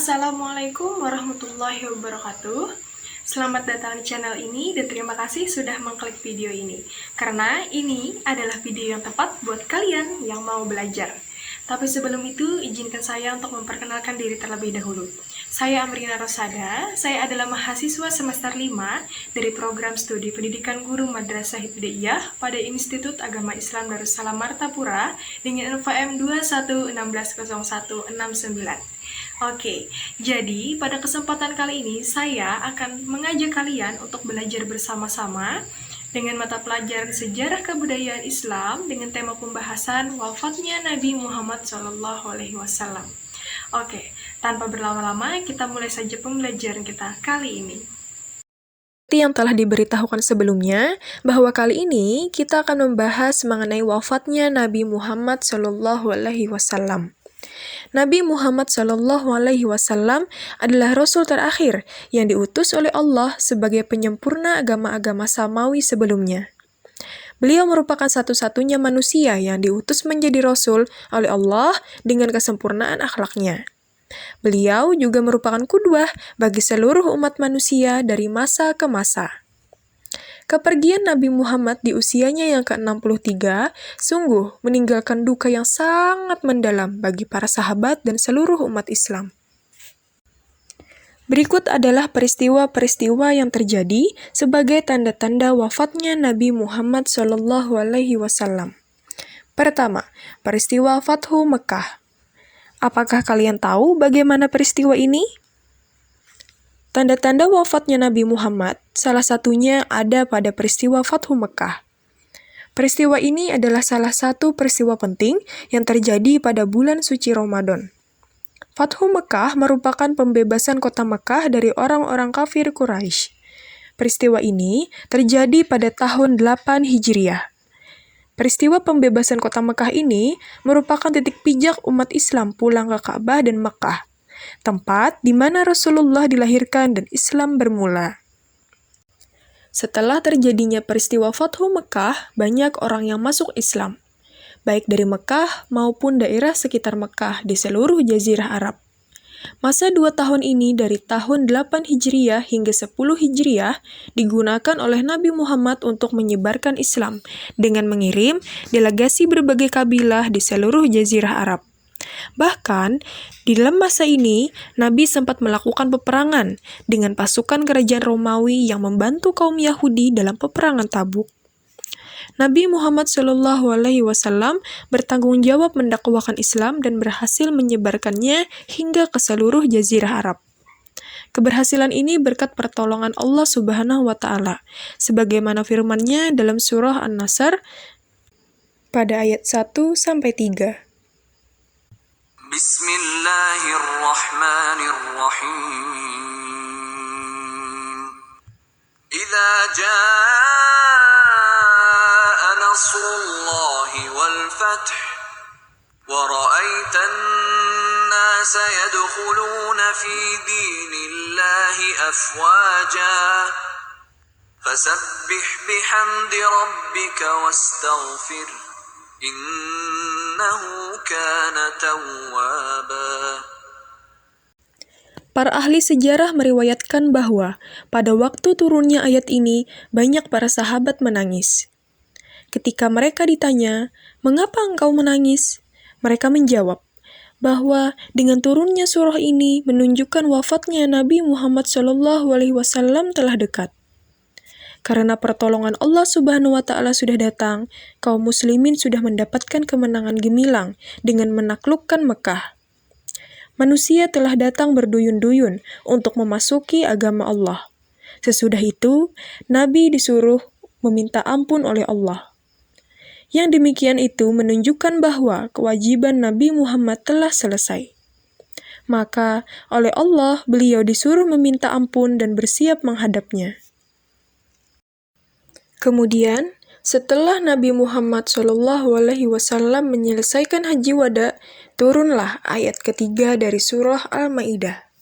Assalamualaikum warahmatullahi wabarakatuh. Selamat datang di channel ini dan terima kasih sudah mengklik video ini. Karena ini adalah video yang tepat buat kalian yang mau belajar. Tapi sebelum itu, izinkan saya untuk memperkenalkan diri terlebih dahulu. Saya Amrina Rosada, saya adalah mahasiswa semester 5 dari program studi pendidikan guru Madrasah Ibtidaiyah pada Institut Agama Islam Darussalam Martapura dengan NVM 21160169. Oke, jadi pada kesempatan kali ini saya akan mengajak kalian untuk belajar bersama-sama dengan mata pelajaran Sejarah Kebudayaan Islam dengan tema pembahasan wafatnya Nabi Muhammad SAW. Oke, tanpa berlama-lama kita mulai saja pembelajaran kita kali ini. Seperti yang telah diberitahukan sebelumnya, bahwa kali ini kita akan membahas mengenai wafatnya Nabi Muhammad SAW. Nabi Muhammad SAW adalah Rasul terakhir yang diutus oleh Allah sebagai penyempurna agama-agama samawi sebelumnya. Beliau merupakan satu-satunya manusia yang diutus menjadi Rasul oleh Allah dengan kesempurnaan akhlaknya. Beliau juga merupakan qudwah bagi seluruh umat manusia dari masa ke masa. Kepergian Nabi Muhammad di usianya yang ke-63 sungguh meninggalkan duka yang sangat mendalam bagi para sahabat dan seluruh umat Islam. Berikut adalah peristiwa-peristiwa yang terjadi sebagai tanda-tanda wafatnya Nabi Muhammad SAW. Pertama, peristiwa Fathu Mekah. Apakah kalian tahu bagaimana peristiwa ini? Tanda-tanda wafatnya Nabi Muhammad, salah satunya ada pada peristiwa Fathu Mekah. Peristiwa ini adalah salah satu peristiwa penting yang terjadi pada bulan suci Ramadan. Fathu Mekah merupakan pembebasan kota Mekah dari orang-orang kafir Quraisy. Peristiwa ini terjadi pada tahun 8 Hijriah. Peristiwa pembebasan kota Mekah ini merupakan titik pijak umat Islam pulang ke Ka'bah dan Mekah, tempat di mana Rasulullah dilahirkan dan Islam bermula. Setelah terjadinya peristiwa Fathu Mekah, banyak orang yang masuk Islam, baik dari Mekah maupun daerah sekitar Mekah di seluruh Jazirah Arab. Masa 2 tahun ini dari tahun 8 Hijriah hingga 10 Hijriah digunakan oleh Nabi Muhammad untuk menyebarkan Islam dengan mengirim delegasi berbagai kabilah di seluruh Jazirah Arab. Bahkan, di dalam masa ini, Nabi sempat melakukan peperangan dengan pasukan kerajaan Romawi yang membantu kaum Yahudi dalam peperangan Tabuk. Nabi Muhammad SAW bertanggung jawab mendakwakan Islam dan berhasil menyebarkannya hingga ke seluruh Jazirah Arab. Keberhasilan ini berkat pertolongan Allah Subhanahu wa Ta'ala, sebagaimana firman-Nya dalam surah An-Nasr pada ayat 1-3. Bismillahirrahmanirrahim. Idza jaa nasrullahi wal fath wa ra'aitan nasa yadkhuluna fi dinillahi afwaja fasabbih bihamdi rabbika wastaghfir innahu kana tawwaba. Para ahli sejarah meriwayatkan bahwa pada waktu turunnya ayat ini, banyak para sahabat menangis. Ketika mereka ditanya, "Mengapa engkau menangis?" Mereka menjawab bahwa dengan turunnya surah ini menunjukkan wafatnya Nabi Muhammad SAW telah dekat. Karena pertolongan Allah Subhanahu wa Ta'ala sudah datang, kaum muslimin sudah mendapatkan kemenangan gemilang dengan menaklukkan Mekah. Manusia telah datang berduyun-duyun untuk memasuki agama Allah. Sesudah itu, Nabi disuruh meminta ampun oleh Allah. Yang demikian itu menunjukkan bahwa kewajiban Nabi Muhammad telah selesai. Maka, oleh Allah, beliau disuruh meminta ampun dan bersiap menghadapnya. Kemudian, setelah Nabi Muhammad SAW menyelesaikan haji wada, turunlah ayat ketiga dari surah Al-Maidah.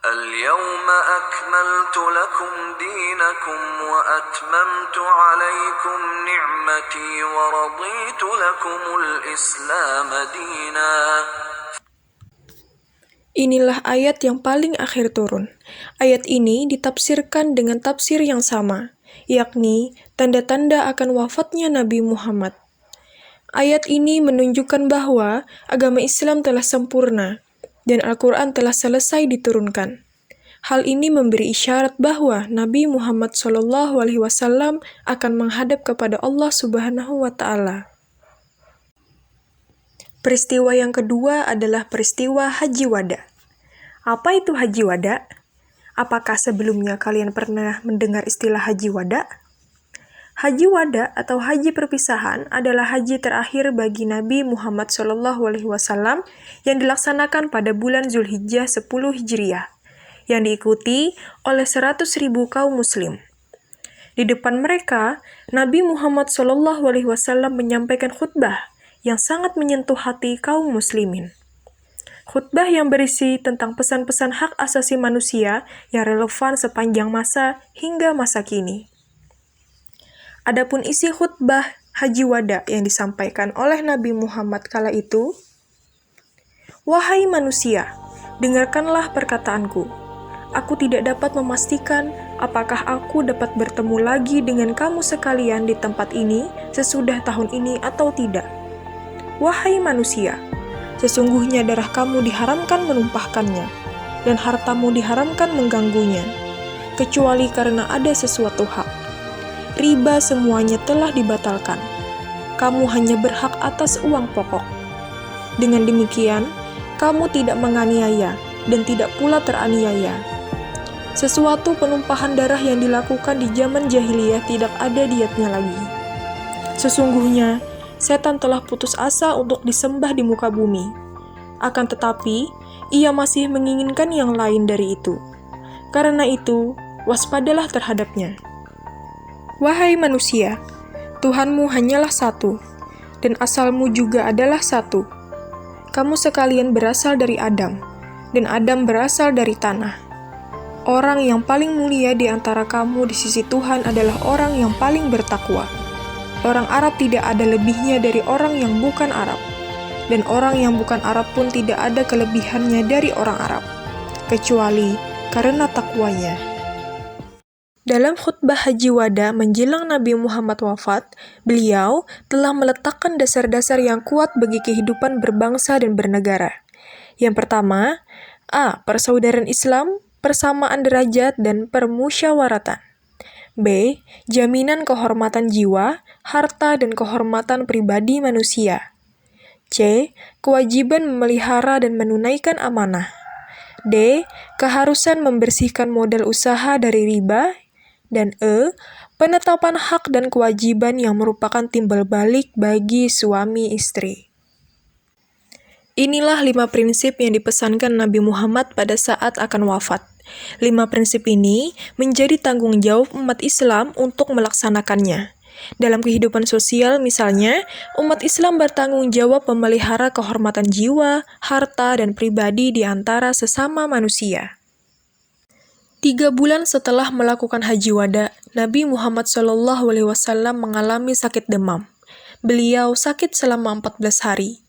Al-yawma akmaltu lakum dinakum wa atmamtu alaykum ni'mati wa raditu lakumul Islam dina. Inilah ayat yang paling akhir turun. Ayat ini ditafsirkan dengan tafsir yang sama, yakni tanda-tanda akan wafatnya Nabi Muhammad. Ayat ini menunjukkan bahwa agama Islam telah sempurna dan Al-Quran telah selesai diturunkan. Hal ini memberi isyarat bahwa Nabi Muhammad SAW akan menghadap kepada Allah Subhanahu wa Ta'ala. Peristiwa yang kedua adalah peristiwa Haji Wada. Apa itu Haji Wada? Apakah sebelumnya kalian pernah mendengar istilah Haji Wada? Haji Wada atau haji perpisahan adalah haji terakhir bagi Nabi Muhammad SAW yang dilaksanakan pada bulan Zulhijjah 10 Hijriah, yang diikuti oleh 100.000 kaum muslim. Di depan mereka, Nabi Muhammad SAW menyampaikan khutbah yang sangat menyentuh hati kaum muslimin. Khutbah yang berisi tentang pesan-pesan hak asasi manusia yang relevan sepanjang masa hingga masa kini. Adapun isi khutbah Haji Wada yang disampaikan oleh Nabi Muhammad kala itu, "Wahai manusia, dengarkanlah perkataanku. Aku tidak dapat memastikan apakah aku dapat bertemu lagi dengan kamu sekalian di tempat ini sesudah tahun ini atau tidak. Wahai manusia, sesungguhnya darah kamu diharamkan menumpahkannya, dan hartamu diharamkan mengganggunya, kecuali karena ada sesuatu hak. Riba semuanya telah dibatalkan. Kamu hanya berhak atas uang pokok. Dengan demikian, kamu tidak menganiaya dan tidak pula teraniaya. Sesuatu penumpahan darah yang dilakukan di zaman jahiliyah tidak ada dietnya lagi. Sesungguhnya, setan telah putus asa untuk disembah di muka bumi. Akan tetapi, ia masih menginginkan yang lain dari itu. Karena itu, waspadalah terhadapnya. Wahai manusia, Tuhanmu hanyalah satu, dan asalmu juga adalah satu. Kamu sekalian berasal dari Adam, dan Adam berasal dari tanah. Orang yang paling mulia di antara kamu di sisi Tuhan adalah orang yang paling bertakwa. Orang Arab tidak ada lebihnya dari orang yang bukan Arab, dan orang yang bukan Arab pun tidak ada kelebihannya dari orang Arab, kecuali karena takwanya." Dalam khutbah Haji Wada menjelang Nabi Muhammad wafat, beliau telah meletakkan dasar-dasar yang kuat bagi kehidupan berbangsa dan bernegara. Yang pertama, persaudaraan Islam, persamaan derajat, dan permusyawaratan. B. Jaminan kehormatan jiwa, harta, dan kehormatan pribadi manusia. C. Kewajiban memelihara dan menunaikan amanah. D. Keharusan membersihkan modal usaha dari riba. Dan E. Penetapan hak dan kewajiban yang merupakan timbal balik bagi suami istri. Inilah 5 prinsip yang dipesankan Nabi Muhammad pada saat akan wafat. 5 prinsip ini menjadi tanggung jawab umat Islam untuk melaksanakannya. Dalam kehidupan sosial misalnya, umat Islam bertanggung jawab memelihara kehormatan jiwa, harta, dan pribadi di antara sesama manusia. 3 bulan setelah melakukan Haji Wada, Nabi Muhammad SAW mengalami sakit demam. Beliau sakit selama 14 hari.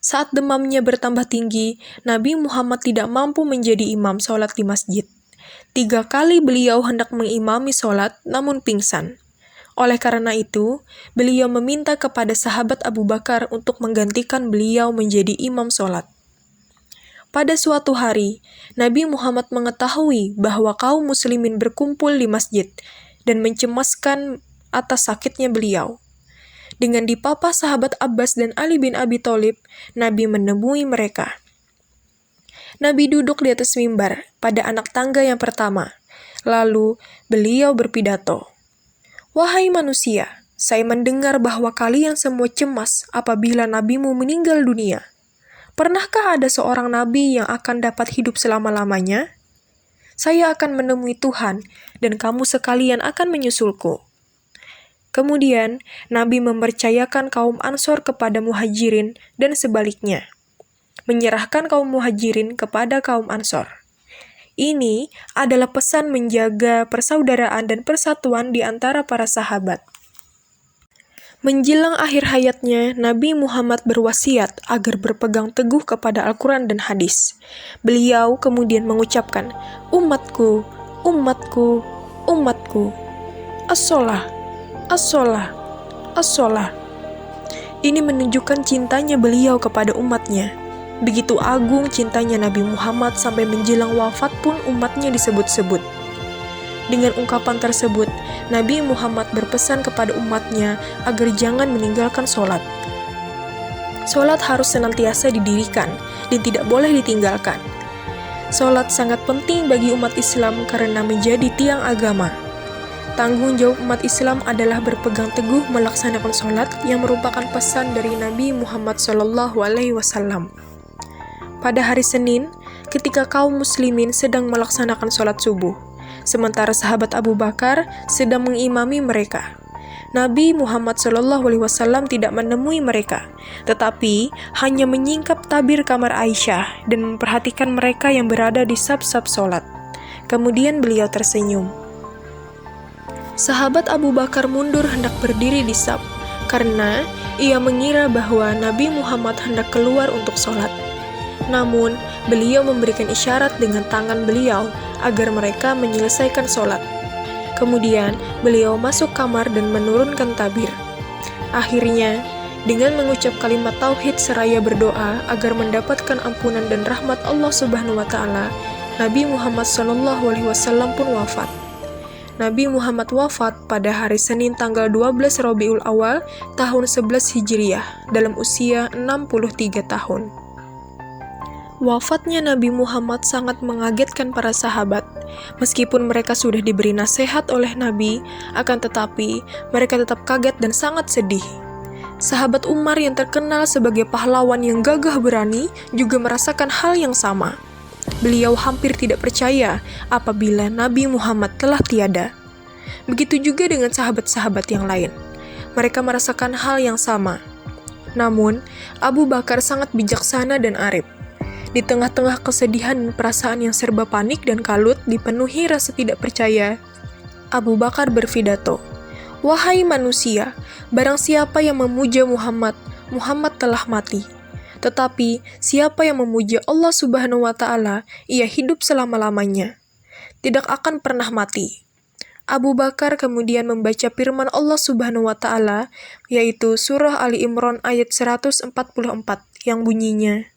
Saat demamnya bertambah tinggi, Nabi Muhammad tidak mampu menjadi imam sholat di masjid. 3 kali beliau hendak mengimami sholat, namun pingsan. Oleh karena itu, beliau meminta kepada sahabat Abu Bakar untuk menggantikan beliau menjadi imam sholat. Pada suatu hari, Nabi Muhammad mengetahui bahwa kaum muslimin berkumpul di masjid dan mencemaskan atas sakitnya beliau. Dengan dipapah sahabat Abbas dan Ali bin Abi Thalib, Nabi menemui mereka. Nabi duduk di atas mimbar pada anak tangga yang pertama. Lalu beliau berpidato, "Wahai manusia, saya mendengar bahwa kalian semua cemas apabila nabimu meninggal dunia. Pernahkah ada seorang nabi yang akan dapat hidup selama-lamanya? Saya akan menemui Tuhan, dan kamu sekalian akan menyusulku." Kemudian, Nabi mempercayakan kaum Ansor kepada Muhajirin dan sebaliknya, menyerahkan kaum Muhajirin kepada kaum Ansor. Ini adalah pesan menjaga persaudaraan dan persatuan di antara para sahabat. Menjelang akhir hayatnya, Nabi Muhammad berwasiat agar berpegang teguh kepada Al-Quran dan hadis. Beliau kemudian mengucapkan, "Umatku, umatku, umatku, as-sholah, as-sholah, as-sholah." Ini menunjukkan cintanya beliau kepada umatnya. Begitu agung cintanya Nabi Muhammad sampai menjelang wafat pun umatnya disebut-sebut. Dengan ungkapan tersebut, Nabi Muhammad berpesan kepada umatnya agar jangan meninggalkan sholat. Sholat harus senantiasa didirikan dan tidak boleh ditinggalkan. Sholat sangat penting bagi umat Islam karena menjadi tiang agama. Tanggung jawab umat Islam adalah berpegang teguh melaksanakan sholat yang merupakan pesan dari Nabi Muhammad SAW. Pada hari Senin, ketika kaum muslimin sedang melaksanakan sholat subuh, sementara sahabat Abu Bakar sedang mengimami mereka. Nabi Muhammad SAW tidak menemui mereka, tetapi hanya menyingkap tabir kamar Aisyah dan memperhatikan mereka yang berada di saf-saf sholat. Kemudian beliau tersenyum. Sahabat Abu Bakar mundur hendak berdiri di saf, karena ia mengira bahwa Nabi Muhammad hendak keluar untuk sholat. Namun, beliau memberikan isyarat dengan tangan beliau agar mereka menyelesaikan sholat. Kemudian, beliau masuk kamar dan menurunkan tabir. Akhirnya, dengan mengucap kalimat tauhid seraya berdoa agar mendapatkan ampunan dan rahmat Allah Subhanahu wa Ta'ala, Nabi Muhammad SAW pun wafat. Nabi Muhammad wafat pada hari Senin tanggal 12 Rabiul Awal tahun 11 Hijriah dalam usia 63 tahun. Wafatnya Nabi Muhammad sangat mengagetkan para sahabat. Meskipun mereka sudah diberi nasihat oleh Nabi, akan tetapi mereka tetap kaget dan sangat sedih. Sahabat Umar yang terkenal sebagai pahlawan yang gagah berani juga merasakan hal yang sama. Beliau hampir tidak percaya apabila Nabi Muhammad telah tiada. Begitu juga dengan sahabat-sahabat yang lain. Mereka merasakan hal yang sama. Namun, Abu Bakar sangat bijaksana dan arif. Di tengah-tengah kesedihan dan perasaan yang serba panik dan kalut dipenuhi rasa tidak percaya, Abu Bakar berpidato, "Wahai manusia, barang siapa yang memuja Muhammad, Muhammad telah mati. Tetapi siapa yang memuja Allah Subhanahu wa Ta'ala, ia hidup selama-lamanya, tidak akan pernah mati." Abu Bakar kemudian membaca firman Allah Subhanahu wa Ta'ala, yaitu surah Ali Imran ayat 144 yang bunyinya,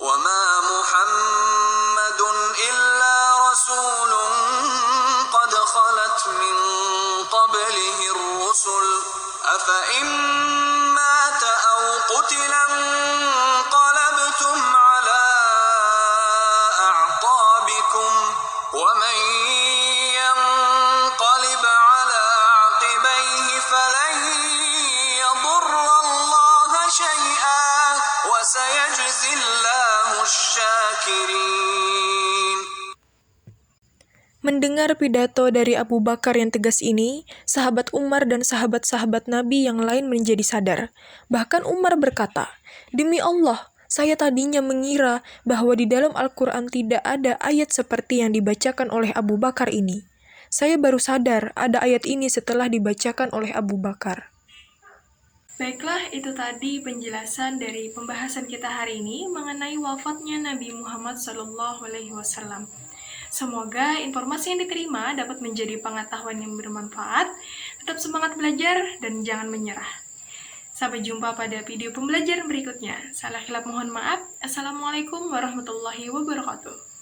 وَمَا مُحَمَّدٌ إِلَّا رَسُولٌ قَدْ خَلَتْ مِنْ قَبْلِهِ الرُّسُلُ أَفَإِنْ مَاتَ أَوْ قُتِلَ انقَلَبْتُمْ عَلَى أَعْقَابِكُمْ وَمَنْ يَنقَلِبْ عَلَى عَقِبَيْهِ فَلَنْ يَضُرَّ اللَّهَ شَيْئًا وَسَيَجْزِي اللَّهُ الشَّاكِرِينَ. Mendengar pidato dari Abu Bakar yang tegas ini, sahabat Umar dan sahabat-sahabat Nabi yang lain menjadi sadar. Bahkan Umar berkata, "Demi Allah, saya tadinya mengira bahwa di dalam Al-Quran tidak ada ayat seperti yang dibacakan oleh Abu Bakar ini. Saya baru sadar ada ayat ini setelah dibacakan oleh Abu Bakar." Baiklah, itu tadi penjelasan dari pembahasan kita hari ini mengenai wafatnya Nabi Muhammad SAW. Semoga informasi yang diterima dapat menjadi pengetahuan yang bermanfaat. Tetap semangat belajar dan jangan menyerah. Sampai jumpa pada video pembelajaran berikutnya. Salah khilaf mohon maaf. Assalamualaikum warahmatullahi wabarakatuh.